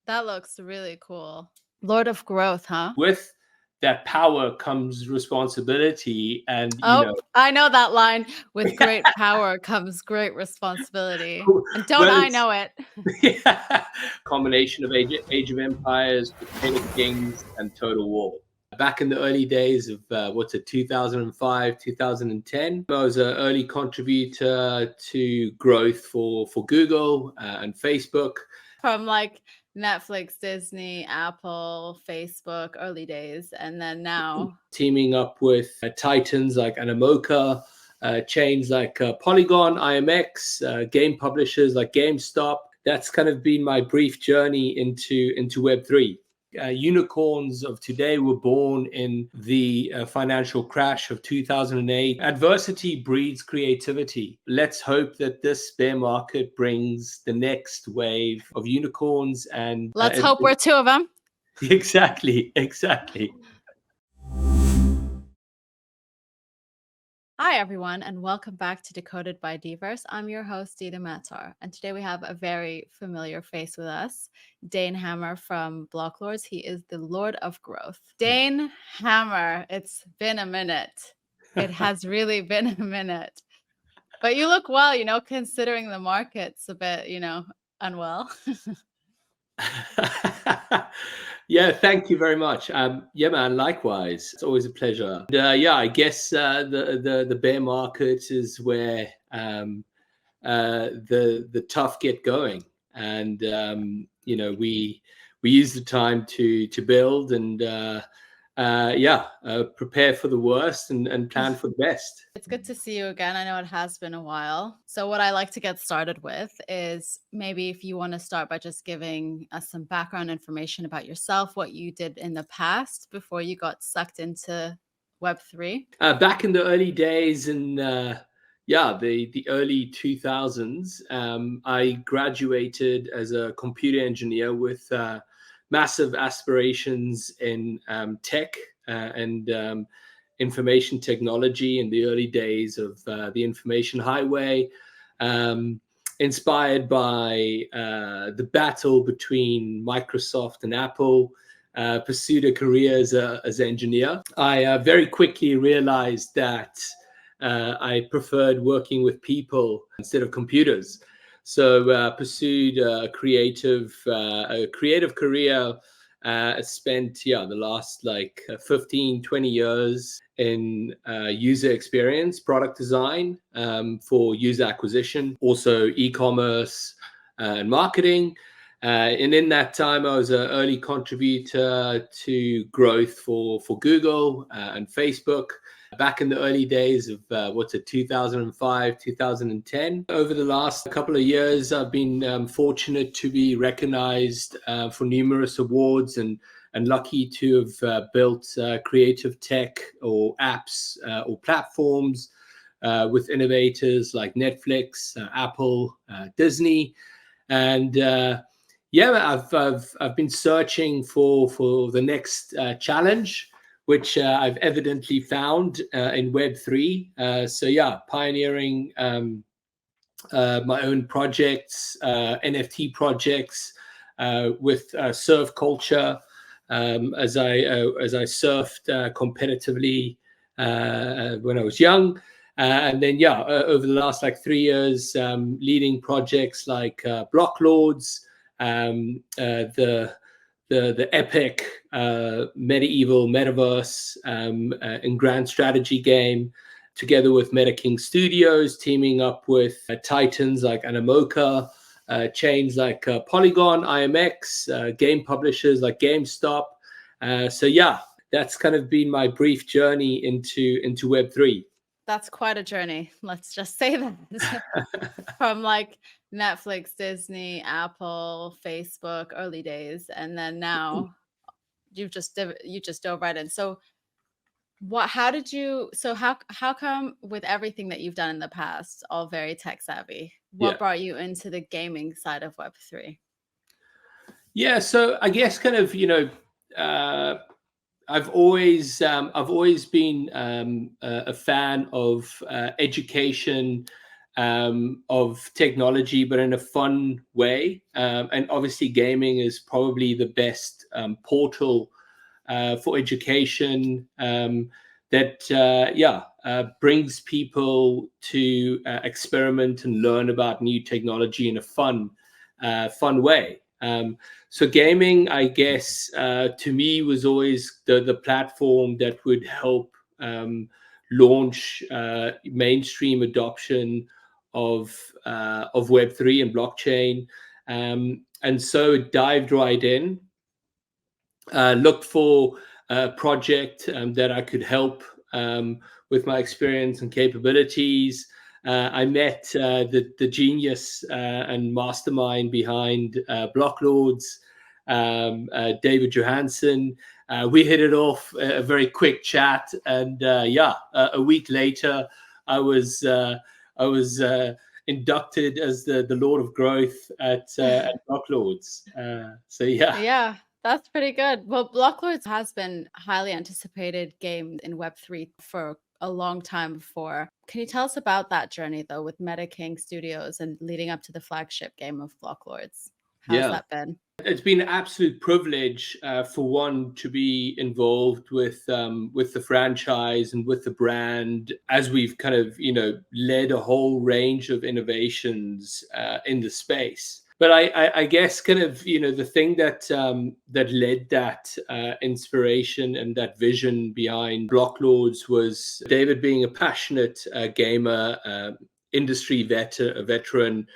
That looks really cool. Lord of Growth, huh? With that power comes responsibility, and I know that line. With great power comes great responsibility. And don't well, I know it? yeah, combination of Age of Empires, MetaKings, and Total War. Back in the early days of 2005, 2010, I was an early contributor to growth for Google and Facebook. From like Netflix, Disney, Apple, Facebook, early days, and then now teaming up with titans like Animoca, chains like Polygon, IMX, game publishers like GameStop. That's kind of been my brief journey into Web3. Unicorns of today were born in the financial crash of 2008. Adversity breeds creativity. Let's hope that this bear market brings the next wave of unicorns. And let's hope we're two of them. Exactly. Hi, everyone, and welcome back to Decoded by Dverse. I'm your host, Dita Matar, and today we have a very familiar face with us, Dane Hammer from BLOCKLORDS. He is the Lord of Growth. Dane Hammer, it's been a minute. It has really been a minute. But you look well, considering the market's a bit, unwell. Yeah, thank you very much. Yeah, man, likewise. It's always a pleasure. Yeah, I guess the bear market is where the tough get going, and we use the time to build and prepare for the worst and plan for the best. It's good to see you again. I know it has been a while. So what I like to get started with is maybe if you want to start by just giving us some background information about yourself, what you did in the past before you got sucked into Web3. Back in the early days in the early 2000s, I graduated as a computer engineer with massive aspirations in tech and information technology in the early days of the information highway, inspired by the battle between Microsoft and Apple. Pursued a career as an engineer. I very quickly realized that I preferred working with people instead of computers. So pursued a creative career. Spent the last 15, 20 years in user experience, product design for user acquisition, also e-commerce and marketing. And in that time, I was an early contributor to growth for Google and Facebook. Back in the early days of 2005, 2010. Over the last couple of years, I've been fortunate to be recognized for numerous awards and lucky to have built creative tech or apps or platforms with innovators like Netflix, Apple, Disney, and I've been searching for the next challenge, which I've evidently found in Web3. Pioneering my own projects, NFT projects with surf culture, as I surfed competitively when I was young. And then, over the last 3 years, leading projects like BLOCKLORDS, the epic medieval metaverse and grand strategy game, together with MetaKings Studios, teaming up with titans like Animoca, chains like Polygon, IMX, game publishers like GameStop. That's kind of been my brief journey into Web3. That's quite a journey. Let's just say that. From Netflix, Disney, Apple, Facebook, early days, and then now you just dove right in. So how come with everything that you've done in the past, all very tech savvy, what brought you into the gaming side of Web3? Yeah, so I guess kind of, I've always been a fan of education of technology, but in a fun way. And obviously, gaming is probably the best portal for education that brings people to experiment and learn about new technology in a fun way. So gaming, I guess, to me was always the platform that would help launch mainstream adoption of Web3 and blockchain. And so it dived right in, looked for a project that I could help with my experience and capabilities. I met the genius and mastermind behind BLOCKLORDS, David Johansson. We hit it off, a very quick chat, and a week later, I was inducted as the Lord of Growth at BLOCKLORDS. Yeah, that's pretty good. Well, BLOCKLORDS has been a highly anticipated game in Web3 for a long time before. Can you tell us about that journey, though, with MetaKings Studios and leading up to the flagship game of BLOCKLORDS? How's that been? It's been an absolute privilege for one to be involved with the franchise and with the brand, as we've kind of led a whole range of innovations in the space. But I guess kind of the thing that that led that inspiration and that vision behind BLOCKLORDS was David being a passionate gamer, industry veteran.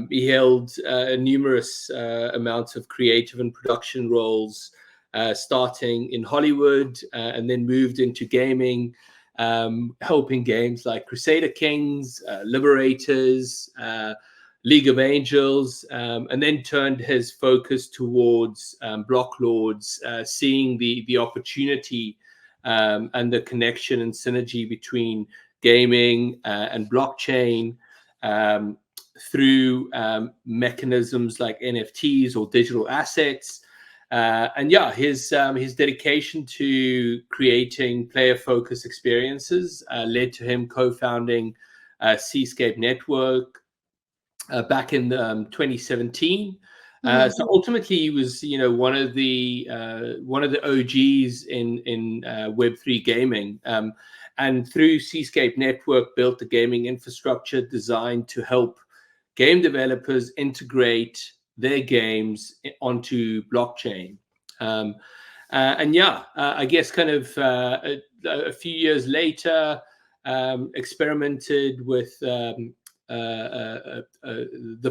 He held numerous amounts of creative and production roles, starting in Hollywood and then moved into gaming, helping games like Crusader Kings, Liberators, League of Angels, and then turned his focus towards BLOCKLORDS, seeing the opportunity and the connection and synergy between gaming and blockchain, through mechanisms like NFTs or digital assets. His dedication to creating player-focused experiences led to him co-founding Seascape Network back in 2017. So ultimately, he was one of the OGs in Web3 gaming. And through Seascape Network, built the gaming infrastructure designed to help game developers integrate their games onto blockchain. I guess kind of a few years later, experimented with the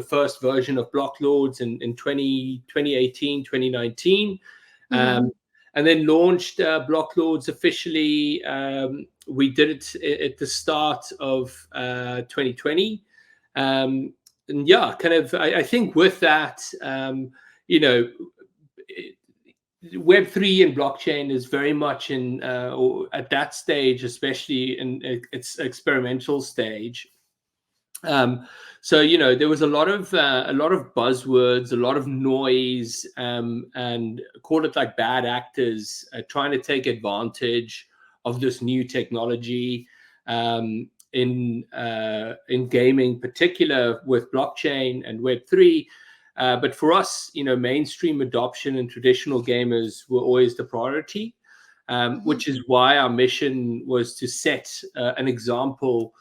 first version of BLOCKLORDS in 2018, 2019. And then launched BLOCKLORDS officially. We did it at the start of 2020. I think with that, Web3 and blockchain is very much in, or at that stage, especially in its experimental stage. There was a lot of buzzwords, a lot of noise, and call it like bad actors trying to take advantage of this new technology. In gaming, particular with blockchain and Web3, but for us, mainstream adoption and traditional gamers were always the priority, which is why our mission was to set an example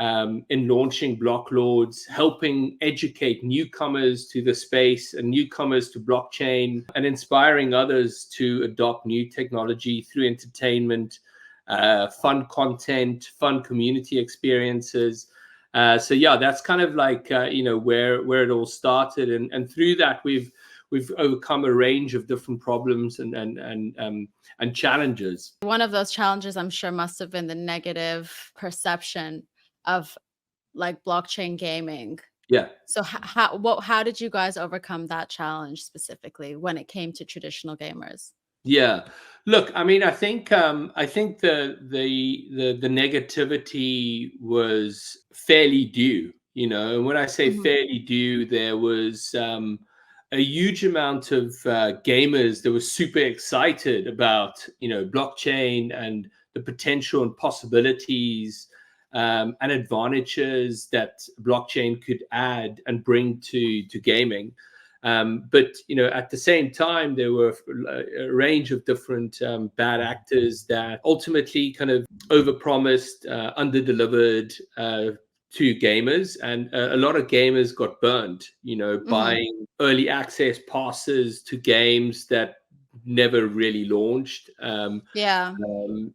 in launching BLOCKLORDS, helping educate newcomers to the space and newcomers to blockchain, and inspiring others to adopt new technology through entertainment, fun content, fun community experiences. That's kind of like where it all started, and through that we've overcome a range of different problems and challenges. One of those challenges, I'm sure, must have been the negative perception of like blockchain gaming. Yeah. So how did you guys overcome that challenge specifically when it came to traditional gamers? Yeah, look, I mean, I think the negativity was fairly due, and when I say fairly due, there was a huge amount of gamers that were super excited about blockchain and the potential and possibilities and advantages that blockchain could add and bring to gaming. But at the same time, there were a range of different bad actors that ultimately kind of overpromised, underdelivered to gamers, and a lot of gamers got burned. Buying early access passes to games that never really launched.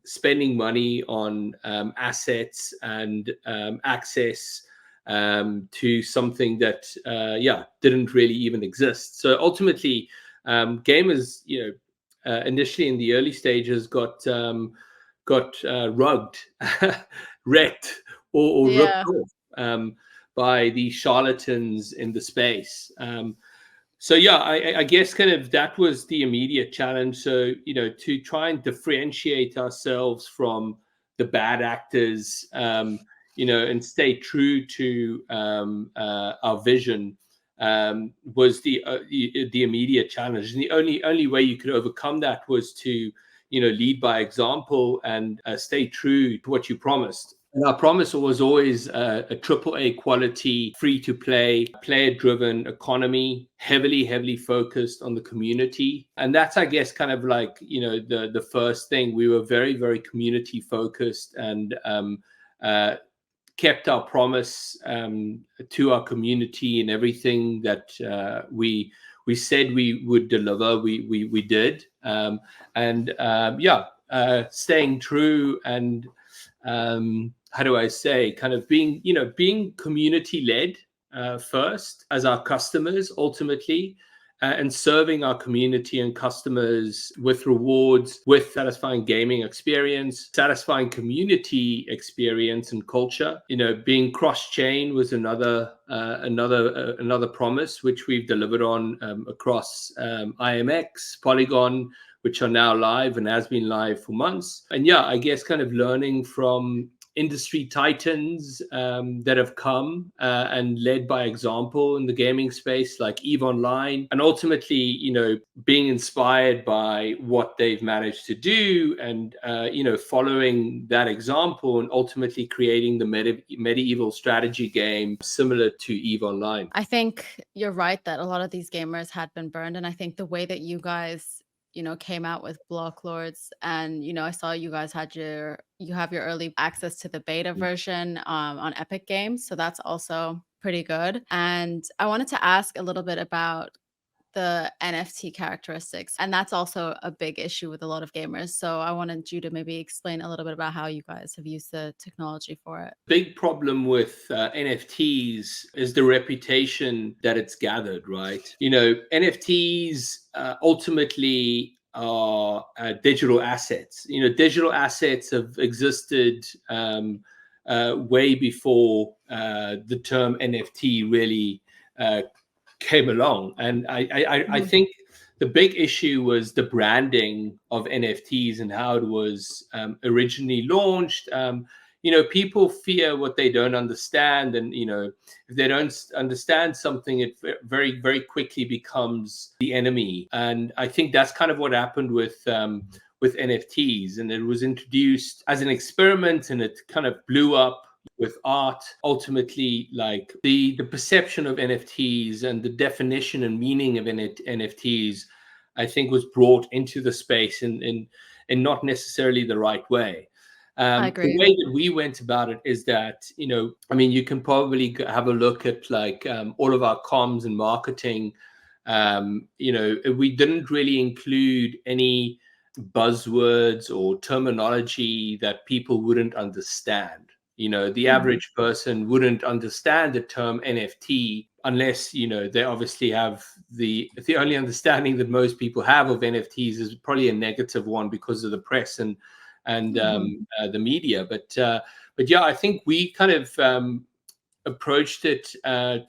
Spending money on assets and access to something that didn't really even exist. So ultimately, gamers, initially in the early stages, got rugged, wrecked, or ripped off by the charlatans in the space. So I guess kind of that was the immediate challenge. So to try and differentiate ourselves from the bad actors, and stay true to our vision was the immediate challenge. And the only way you could overcome that was to lead by example and stay true to what you promised. And our promise was always a AAA quality, free-to-play, player-driven economy, heavily focused on the community. And that's, I guess, kind of like, the first thing. We were very, very community-focused and kept our promise to our community, and everything that we said we would deliver, we did. Staying true and how do I say, kind of being community led first as our customers ultimately, and serving our community and customers with rewards, with satisfying gaming experience, satisfying community experience and culture. Being cross-chain was another promise which we've delivered on across IMX, Polygon, which are now live and has been live for months. And I guess kind of learning from industry titans that have come and led by example in the gaming space, like EVE Online, and ultimately, being inspired by what they've managed to do, and following that example, and ultimately creating the medieval strategy game similar to EVE Online. I think you're right that a lot of these gamers had been burned, and I think the way that you guys came out with BLOCKLORDS, and I saw you guys have your early access to the beta version on Epic Games, so that's also pretty good. And I wanted to ask a little bit about the NFT characteristics, and that's also a big issue with a lot of gamers. So I wanted you to maybe explain a little bit about how you guys have used the technology for it. Big problem with NFTs is the reputation that it's gathered, right? NFTs ultimately are digital assets. Digital assets have existed way before the term NFT really came along. And I think the big issue was the branding of NFTs and how it was originally launched. People fear what they don't understand, and if they don't understand something, it very, very quickly becomes the enemy. And I think that's kind of what happened with NFTs, and it was introduced as an experiment, and it kind of blew up with art. Ultimately, like the perception of NFTs and the definition and meaning of NFTs, I think, was brought into the space in not necessarily the right way. I agree. The way that we went about it is that, you can probably have a look at like all of our comms and marketing. We didn't really include any buzzwords or terminology that people wouldn't understand. The average person wouldn't understand the term NFT unless, they obviously have the only understanding that most people have of NFTs is probably a negative one because of the press and the media. But I think we kind of approached it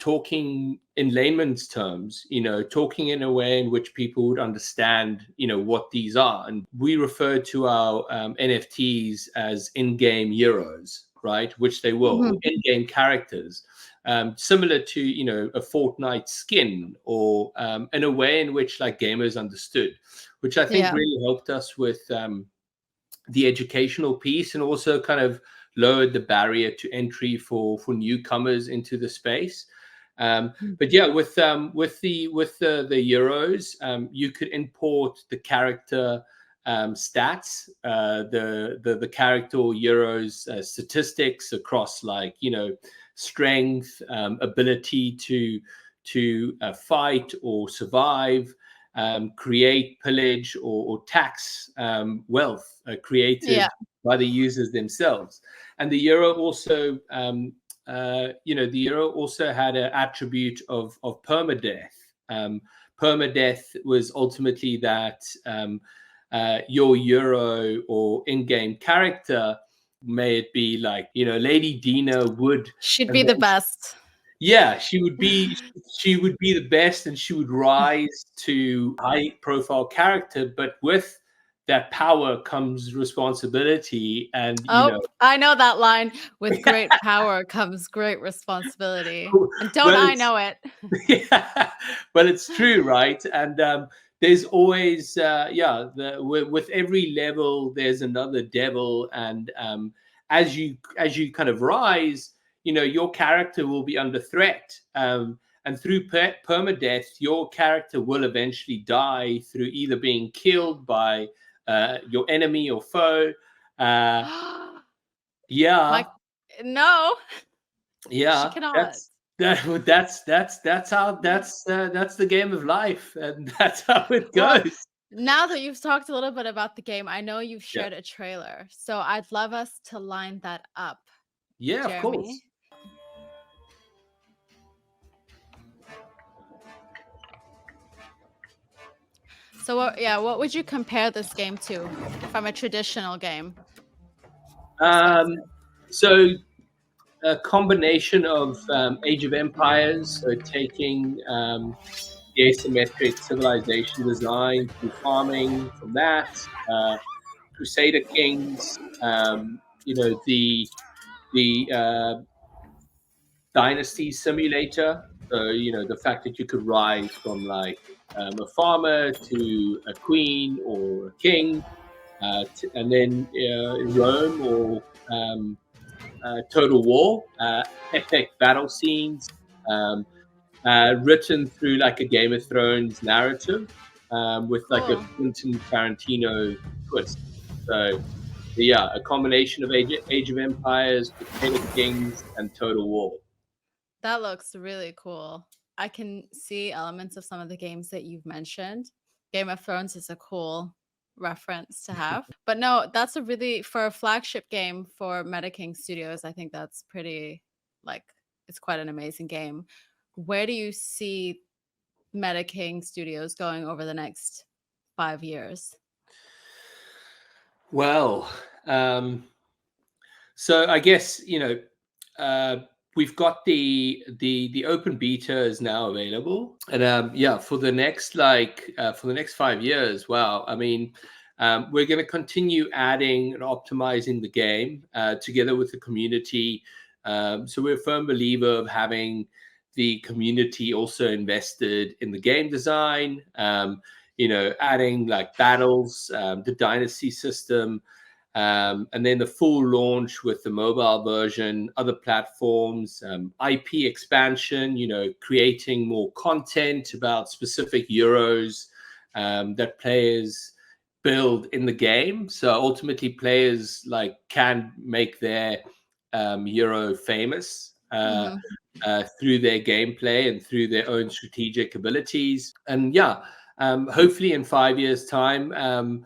talking in layman's terms, talking in a way in which people would understand, what these are. And we refer to our NFTs as in-game euros, right? Which they will, in-game characters, similar to, a Fortnite skin, or in a way in which like gamers understood, which I think really helped us with the educational piece, and also kind of lowered the barrier to entry for newcomers into the space. But yeah, with the Euros, you could import the character stats, the character Euros statistics across, like, strength, ability to fight or survive, create, pillage, or tax wealth created by the users themselves. And the Euro also, the Euro also had an attribute of permadeath. Permadeath was ultimately that your Euro or in-game character, may it be like, Lady Dina would... She'd be the best. Yeah, she would be the best, and she would rise to high-profile character. But with that power comes responsibility, and I know that line. With great power comes great responsibility. And don't I know it? Yeah, but it's true, right? And there's always with every level there's another devil, and as you kind of rise, your character will be under threat, and through permadeath, your character will eventually die through either being killed by your enemy or foe. Yeah. No. Yeah. She cannot. That's the game of life, and that's how it goes. Well, now that you've talked a little bit about the game, I know you've shared a trailer, so I'd love us to line that up. Yeah, Jeremy. of course. So what would you compare this game to from a traditional game? So a combination of Age of Empires, so taking the asymmetric civilization design through farming from that, Crusader Kings, the dynasty simulator. So, the fact that you could rise from like a farmer to a queen or a king, and then in Rome, or Total War, epic battle scenes, written through like a Game of Thrones narrative, with like a Quentin Tarantino twist. So yeah, a combination of Age of Empires, Crusader Kings, and Total War. That looks really cool. I can see elements of some of the games that you've mentioned. Game of Thrones is a cool reference to have. But no, that's for a flagship game for MetaKings Studios, I think that's pretty, it's quite an amazing game. Where do you see MetaKings Studios going over the next 5 years? Well, so I guess, we've got the open beta is now available, and for the next 5 years, wow, I mean, we're going to continue adding and optimizing the game together with the community. So we're a firm believer of having the community also invested in the game design, adding like battles, the dynasty system, and then the full launch with the mobile version, other platforms, IP expansion, creating more content about specific Euros that players build in the game. So ultimately players can make their Euro famous through their gameplay and through their own strategic abilities. And hopefully in 5 years' time,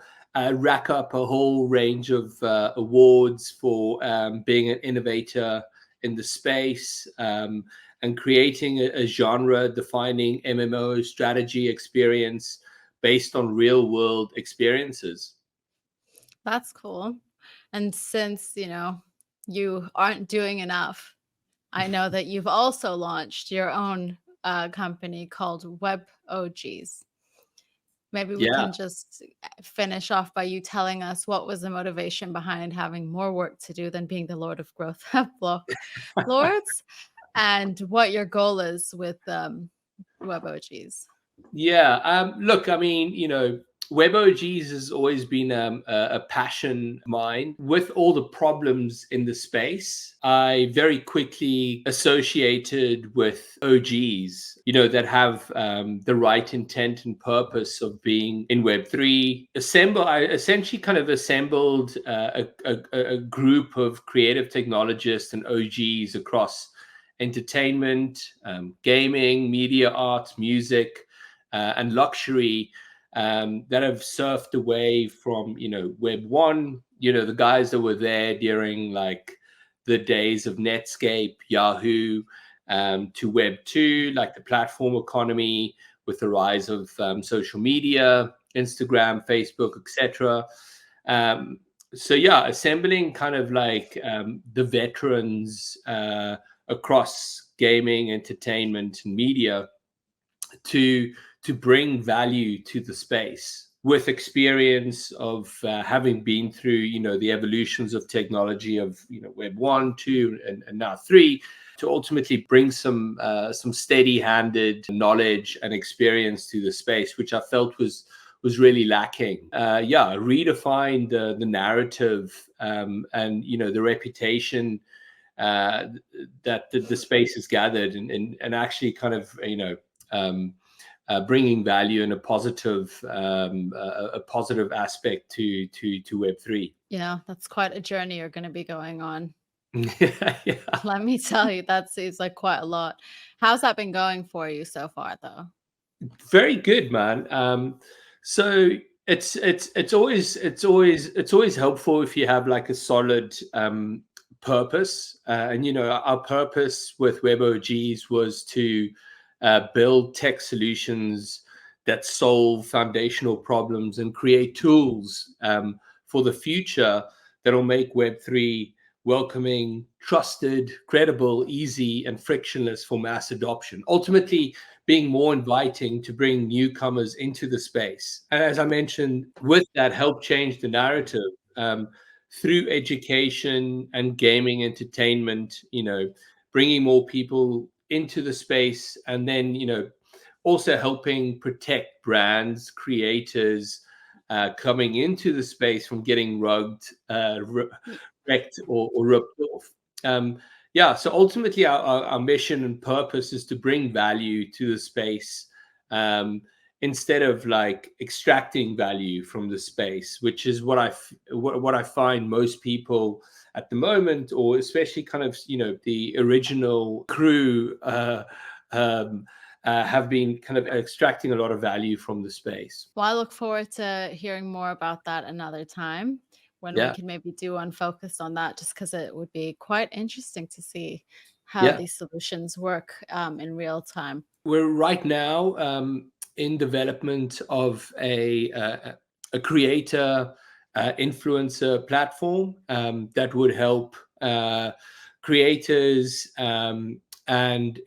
rack up a whole range of awards for being an innovator in the space, and creating a genre-defining MMO strategy experience based on real-world experiences. That's cool. And since, you aren't doing enough, I know that you've also launched your own company called WebOGs. Maybe we can just finish off by you telling us what was the motivation behind having more work to do than being the Lord of Growth at BLOCKLORDS, and what your goal is with WebOGs. Yeah. Look, I mean, Web OGs has always been a passion of mine. With all the problems in the space, I very quickly associated with OGs, that have the right intent and purpose of being in Web3. I essentially kind of assembled a group of creative technologists and OGs across entertainment, gaming, media arts, music, and luxury, that have surfed away from Web 1, the guys that were there during like the days of Netscape, Yahoo, to Web 2, like the platform economy with the rise of social media, Instagram, Facebook, etc. So yeah, assembling kind of like the veterans across gaming, entertainment, and media to bring value to the space with experience of having been through the evolutions of technology of Web 1, 2, and now 3, to ultimately bring some steady-handed knowledge and experience to the space, which I felt was really lacking. Redefine the narrative, and the reputation that the space has gathered, and actually kind of bringing value and a positive aspect to Web3. Yeah, that's quite a journey you're going to be going on. Yeah. Let me tell you, that seems like quite a lot. How's that been going for you so far, though? Very good, man. So it's always helpful if you have like a solid purpose, and our purpose with Web OGs was to build tech solutions that solve foundational problems and create tools for the future that'll make Web3 welcoming, trusted, credible, easy, and frictionless for mass adoption. Ultimately, being more inviting to bring newcomers into the space. And as I mentioned, with that, help change the narrative through education and gaming entertainment, bringing more people into the space, and then, also helping protect brands, creators coming into the space from getting wrecked or ripped off. So ultimately, our mission and purpose is to bring value to the space, instead of like extracting value from the space, which is what I find most people at the moment, or especially kind of the original crew have been kind of extracting a lot of value from the space. Well, I look forward to hearing more about that another time when we Yeah, can maybe do one focused on that, just because it would be quite interesting to see how yeah. these solutions work in real time. We're right now in development of a creator influencer platform that would help creators and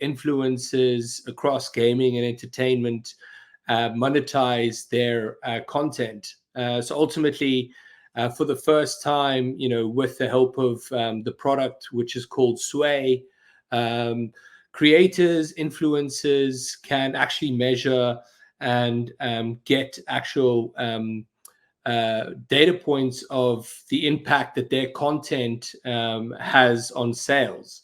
influencers across gaming and entertainment monetize their content. So ultimately, for the first time, with the help of the product, which is called Sway, creators, influencers can actually measure and get actual data points of the impact that their content has on sales,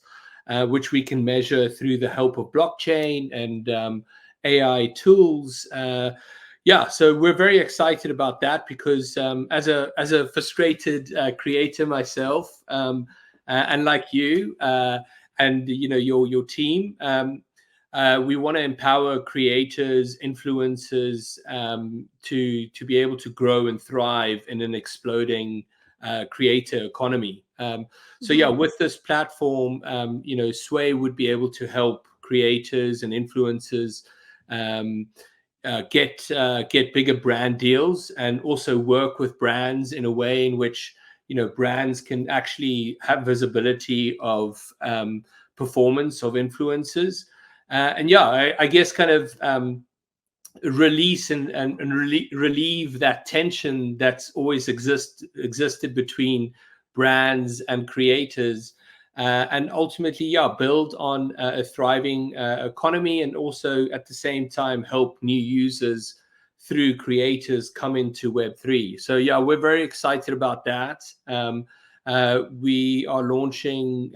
which we can measure through the help of blockchain and AI tools. So we're very excited about that because as a frustrated creator myself, and like you, and your team, we want to empower creators, influencers, to be able to grow and thrive in an exploding creator economy. With this platform, Sway would be able to help creators and influencers get bigger brand deals, and also work with brands in a way in which brands can actually have visibility of performance of influencers, I guess kind of release and relieve that tension that's always existed between brands and creators, and ultimately build on a thriving economy, and also at the same time help new users through creators come into Web3. So yeah, we're very excited about that. We are launching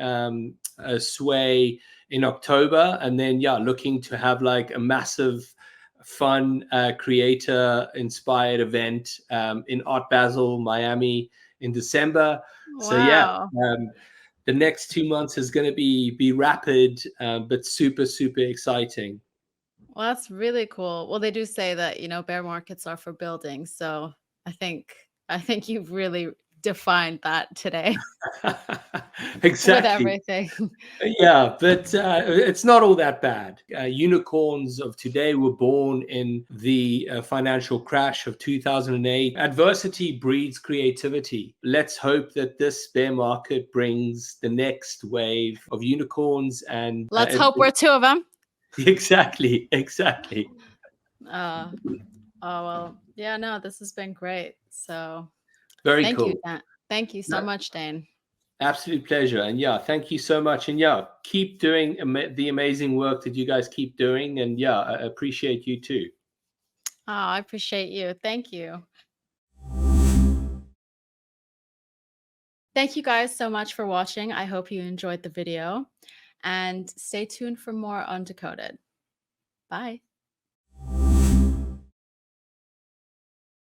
a Sway in October, and then looking to have like a massive, fun creator inspired event in Art Basel, Miami in December. So Wow. the next 2 months is going to be rapid, but super exciting. Well, that's really cool. Well, they do say that, bear markets are for building. So I think you've really defined that today with Exactly. everything. Yeah, but it's not all that bad. Unicorns of today were born in the financial crash of 2008. Adversity breeds creativity. Let's hope that this bear market brings the next wave of unicorns and Let's hope we're two of them. exactly. Uh, oh, well, yeah, no, this has been great. So Very thank you, cool. Dan. Thank you so much, Dane. Absolute pleasure. And thank you so much. And keep doing the amazing work that you guys keep doing. And I appreciate you too. Oh, I appreciate you. Thank you. Thank you guys so much for watching. I hope you enjoyed the video, and stay tuned for more on Decoded. Bye.